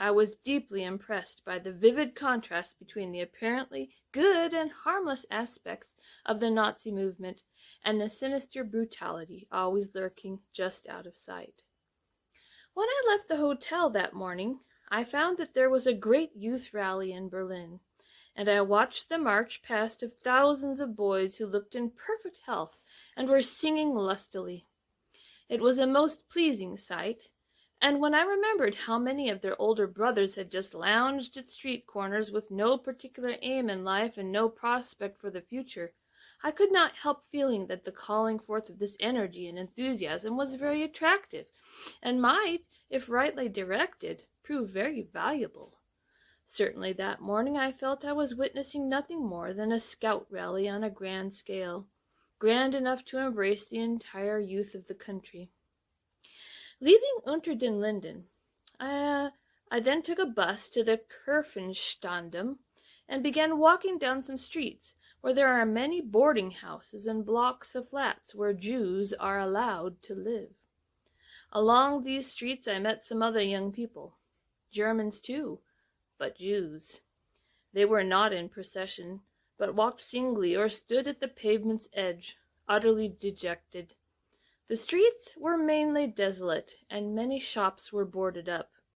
I was deeply impressed by the vivid contrast between the apparently good and harmless aspects of the Nazi movement and the sinister brutality always lurking just out of sight. When I left the hotel that morning, I found that there was a great youth rally in Berlin, and I watched the march past of thousands of boys who looked in perfect health and were singing lustily. It was a most pleasing sight, and when I remembered how many of their older brothers had just lounged at street corners with no particular aim in life and no prospect for the future, I could not help feeling that the calling forth of this energy and enthusiasm was very attractive, and might, if rightly directed, prove very valuable. Certainly that morning I felt I was witnessing nothing more than a scout rally on a grand scale, grand enough to embrace the entire youth of the country. Leaving Unter den Linden, I then took a bus to the Kurfürstendamm and began walking down some streets where there are many boarding houses and blocks of flats where Jews are allowed to live. Along these streets I met some other young people, Germans too, but Jews. They were not in procession, but walked singly or stood at the pavement's edge, utterly dejected. The streets were mainly desolate, and many shops were boarded up.